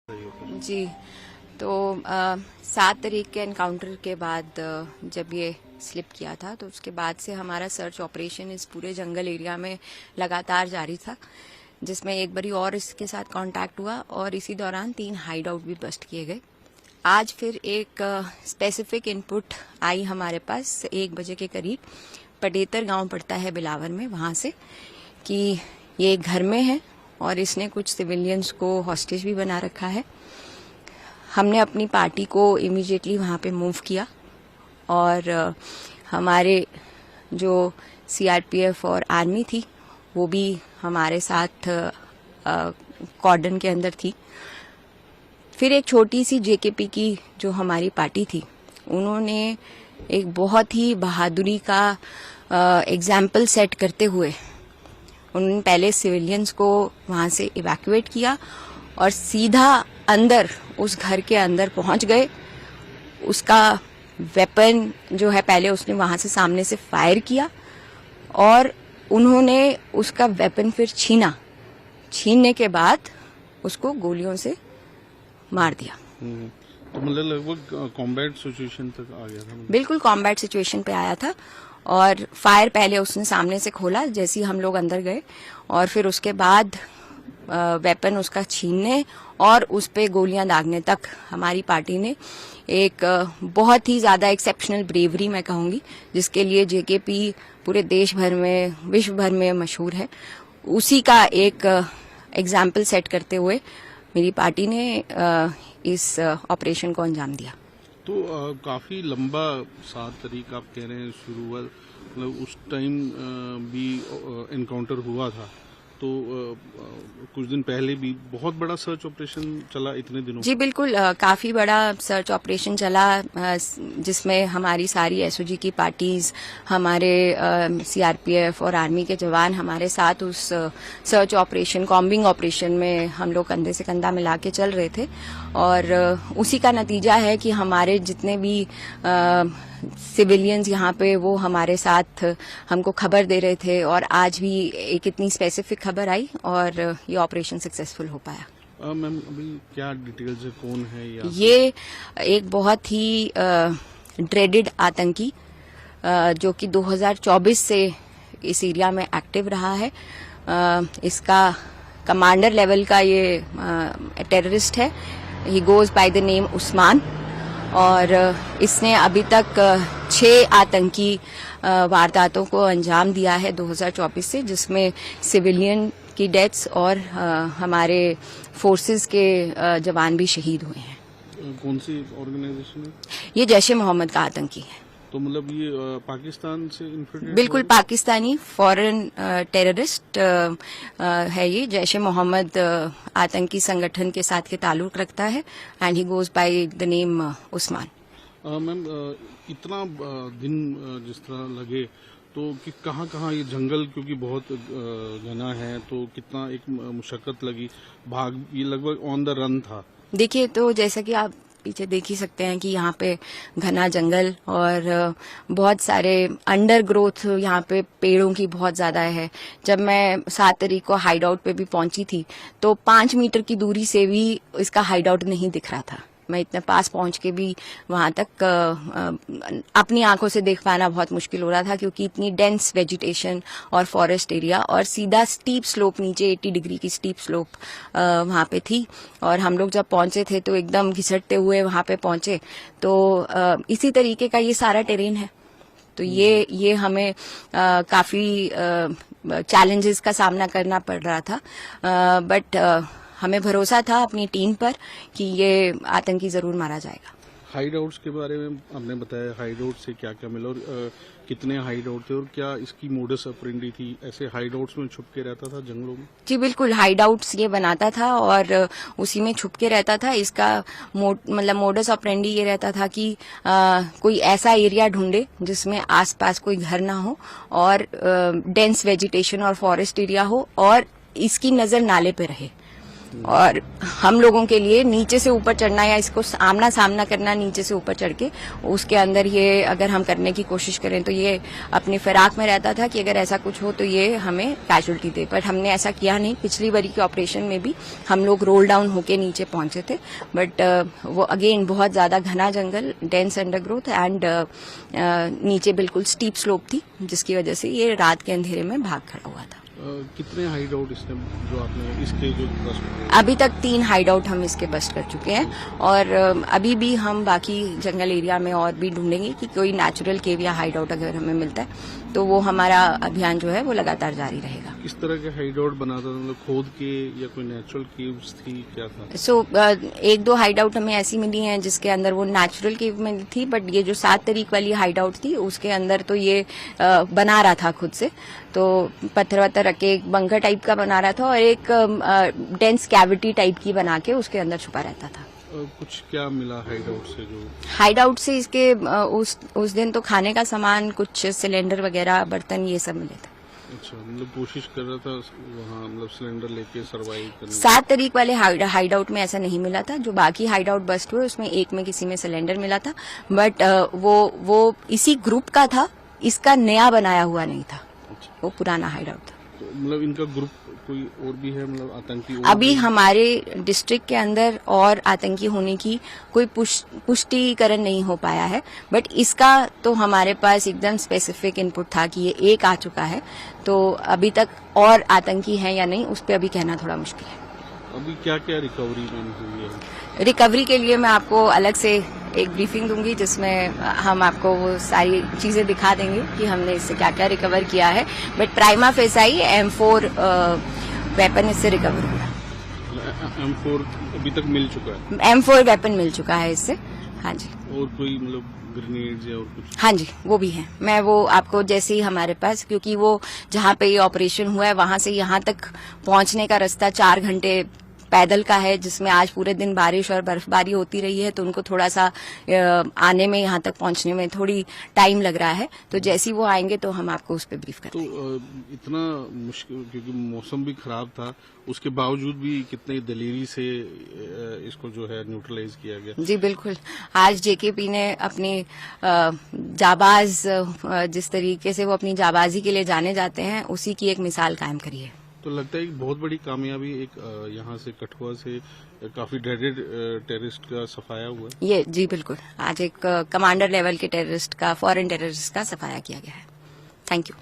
जी, तो 7 तारीख के एनकाउंटर के बाद जब ये स्लिप किया था तो उसके बाद से हमारा सर्च ऑपरेशन इस पूरे जंगल एरिया में लगातार जारी था, जिसमें एक बारी और इसके साथ कांटेक्ट हुआ और इसी दौरान 3 हाइड आउट भी बस्ट किए गए। आज फिर एक स्पेसिफिक इनपुट आई हमारे पास 1 बजे के करीब, पडेतर गांव पड़ता है बिलावर में, वहां से कि ये एक घर में है और इसने कुछ सिविलियंस को हॉस्टेज भी बना रखा है। हमने अपनी पार्टी को इमीडिएटली वहाँ पे मूव किया और हमारे जो सीआरपीएफ और आर्मी थी वो भी हमारे साथ कॉर्डन के अंदर थी। फिर एक छोटी सी जेकेपी की जो हमारी पार्टी थी, उन्होंने एक बहुत ही बहादुरी का एग्जाम्पल सेट करते हुए उन्होंने पहले सिविलियंस को वहां से इवैक्यूएट किया और सीधा अंदर उस घर के अंदर पहुंच गए। उसका वेपन जो है पहले उसने वहां से सामने से फायर किया और उन्होंने उसका वेपन फिर छीनने के बाद उसको गोलियों से मार दिया। तो मतलब लगभग कॉम्बैट सिचुएशन तक आ गया था। बिल्कुल कॉम्बैट सिचुएशन पे आया था और फायर पहले उसने सामने से खोला जैसे ही हम लोग अंदर गए और फिर उसके बाद वेपन उसका छीनने और उस पे गोलियां दागने तक हमारी पार्टी ने एक बहुत ही ज्यादा एक्सेप्शनल ब्रेवरी मैं कहूंगी, जिसके लिए जेकेपी पूरे देश भर में, विश्व भर में मशहूर है। उसी का एक एग्जाम्पल सेट करते हुए मेरी पार्टी ने इस ऑपरेशन को अंजाम दिया। तो काफी लंबा 7 तारीख आप कह रहे हैं शुरू हुआ, मतलब उस टाइम भी एनकाउंटर हुआ था, तो कुछ दिन पहले भी बहुत बड़ा सर्च ऑपरेशन चला इतने दिनों। जी बिल्कुल, काफी बड़ा सर्च ऑपरेशन चला जिसमें हमारी सारी एसओजी की पार्टीज, हमारे सीआरपीएफ और आर्मी के जवान हमारे साथ उस सर्च ऑपरेशन, कॉम्बिंग ऑपरेशन में हम लोग कंधे से कंधा मिला के चल रहे थे और उसी का नतीजा है कि हमारे जितने भी सिविलियंस यहाँ पे वो हमारे साथ हमको खबर दे रहे थे और आज भी एक इतनी स्पेसिफिक खबर आई और ये ऑपरेशन सक्सेसफुल हो पाया। मैम अभी क्या डिटेल्स है, कौन है ये एक बहुत ही ड्रेडेड आतंकी जो कि 2024 से इस एरिया में एक्टिव रहा है। इसका कमांडर लेवल का ये टेररिस्ट है। He goes by the name Usman और इसने अभी तक 6 आतंकी वारदातों को अंजाम दिया है 2024 से, जिसमें सिविलियन की डेथ्स और हमारे फोर्सेस के जवान भी शहीद हुए हैं। कौन सी ऑर्गेनाइजेशन है? ये जैश ए मोहम्मद का आतंकी है। तो मतलब ये पाकिस्तान से इन्फिल्ट्रेट? बिल्कुल पाकिस्तानी फॉरेन टेररिस्ट है। ये जैश ए मोहम्मद आतंकी संगठन के साथ के ताल्लुक रखता है and he goes by the name Usman. Ma'am इतना दिन जिस तरह लगे तो कि कहाँ ये जंगल क्योंकि बहुत घना है, तो कितना एक मुशक्कत लगी, भाग ये लगभग ऑन द रन था। देखिए, तो जैसा कि आप पीछे देख ही सकते हैं कि यहाँ पे घना जंगल और बहुत सारे अंडर ग्रोथ यहाँ पे पेड़ों की बहुत ज्यादा है। जब मैं 7 तारीख को हाइड आउट पे भी पहुंची थी तो 5 मीटर की दूरी से भी इसका हाइड आउट नहीं दिख रहा था। मैं इतने पास पहुंच के भी वहां तक अपनी आंखों से देख पाना बहुत मुश्किल हो रहा था, क्योंकि इतनी डेंस वेजिटेशन और फॉरेस्ट एरिया और सीधा स्टीप स्लोप, नीचे 80 डिग्री की स्टीप स्लोप वहां पे थी। और हम लोग जब पहुंचे थे तो एकदम घिसटते हुए वहां पे पहुंचे। तो इसी तरीके का ये सारा टेरेन है। तो ये हमें काफी चैलेंजेस का सामना करना पड़ रहा था, बट हमें भरोसा था अपनी टीम पर कि ये आतंकी जरूर मारा जाएगा। हाइड आउट्स के बारे में आपने बताया, हाइड आउट से क्या क्या मिला और कितने हाइड आउट थे और क्या इसकी मोडस ऑपरेंडी थी? ऐसे हाइड आउट्स में छुप के रहता था जंगलों में? जी बिल्कुल, हाइड आउट्स ये बनाता था और उसी में छुप के रहता था। इसका मतलब मोडस ऑपरेंडी ये रहता था कि कोई ऐसा एरिया ढूंढे जिसमें आसपास कोई घर ना हो और डेंस वेजिटेशन और फॉरेस्ट एरिया हो और इसकी नजर नाले पे रहे। और हम लोगों के लिए नीचे से ऊपर चढ़ना या इसको आमना सामना करना नीचे से ऊपर चढ़ के, उसके अंदर ये अगर हम करने की कोशिश करें तो ये अपनी फिराक में रहता था कि अगर ऐसा कुछ हो तो ये हमें कैजुअल्टी दे, बट हमने ऐसा किया नहीं। पिछली बारी के ऑपरेशन में भी हम लोग रोल डाउन होके नीचे पहुंचे थे, बट वो अगेन बहुत ज्यादा घना जंगल, डेंस अंडरग्रोथ एंड नीचे बिल्कुल स्टीप स्लोप थी, जिसकी वजह से ये रात के अंधेरे में भाग खड़ा हुआ था। कितने हाइड आउट इसने जो आपने इसके जो बस्ट हुए? अभी तक 3 हाइड आउट हम इसके बस्ट कर चुके हैं, और अभी भी हम बाकी जंगल एरिया में और भी ढूंढेंगे कि कोई नेचुरल केव या हाइड आउट अगर हमें मिलता है तो वो हमारा अभियान जो है वो लगातार जारी रहेगा। किस तरह के हाइड आउट बनाता था, मतलब खोद के या कोई नेचुरल केव्स थी, क्या था? सो 1-2 हाइड आउट हमें ऐसी मिली हैं जिसके अंदर वो नेचुरल केव में थी, बट ये जो 7 तरीक वाली हाइड आउट थी उसके अंदर तो ये बना रहा था खुद से, तो पत्थर वत्थर रख के एक बंकर टाइप का बना रहा था और एक डेंस कैविटी टाइप की बना के उसके अंदर छुपा रहता था। कुछ क्या मिला हाइड आउट से? जो हाइड आउट से इसके उस दिन तो खाने का सामान, कुछ सिलेंडर वगैरह, बर्तन, ये सब मिले थे। अच्छा, मतलब कोशिश कर रहा था वहाँ, मतलब सिलेंडर लेके सरवाइव करने। 7 तरीक वाले हाइड आउट में ऐसा नहीं मिला था। जो बाकी हाइड आउट बस्ट हुए उसमें एक में किसी में सिलेंडर मिला था, बट वो इसी ग्रुप का था, इसका नया बनाया हुआ नहीं था। अच्छा, वो पुराना हाइड आउट था। तो मतलब इनका ग्रुप कोई और भी है, मतलब आतंकी और अभी भी? हमारे डिस्ट्रिक्ट के अंदर और आतंकी होने की कोई पुष्टिकरण नहीं हो पाया है, बट इसका तो हमारे पास एकदम स्पेसिफिक इनपुट था कि ये एक आ चुका है, तो अभी तक और आतंकी हैं या नहीं उस पर अभी कहना थोड़ा मुश्किल है। अभी क्या क्या रिकवरी में हुई है? रिकवरी के लिए मैं आपको अलग से एक ब्रीफिंग दूंगी जिसमें हम आपको वो सारी चीजें दिखा देंगे कि हमने इससे क्या क्या रिकवर किया है, but prima facie M4 weapon इससे रिकवर हुआ। M4 अभी तक मिल चुका है? M4 वेपन मिल चुका है इससे, हाँ जी। और कोई मतलब ग्रेनेड्स या और कुछ? हाँ जी, वो भी है। मैं वो आपको जैसे ही हमारे पास, क्योंकि वो जहाँ पे ये ऑपरेशन हुआ है वहां से यहाँ तक पहुंचने का रास्ता 4 घंटे पैदल का है, जिसमें आज पूरे दिन बारिश और बर्फबारी होती रही है, तो उनको थोड़ा सा आने में, यहाँ तक पहुंचने में थोड़ी टाइम लग रहा है। तो जैसे ही वो आएंगे तो हम आपको उस पर ब्रीफ करेंगे। तो इतना मुश्किल, क्योंकि मौसम भी खराब था, उसके बावजूद भी कितनी दलेरी से इसको जो है न्यूट्रलाइज किया गया। जी बिल्कुल, आज JKP ने अपनी जाबाज, जिस तरीके से वो अपनी जाबाजी के लिए जाने जाते हैं, उसी की एक मिसाल कायम करी है। तो लगता है एक बहुत बड़ी कामयाबी, एक यहाँ से कठुआ से काफी ड्रेडेड टेररिस्ट का सफाया हुआ है। ये जी बिल्कुल, आज एक कमांडर लेवल के टेररिस्ट का, फॉरेन टेररिस्ट का सफाया किया गया है। Thank you.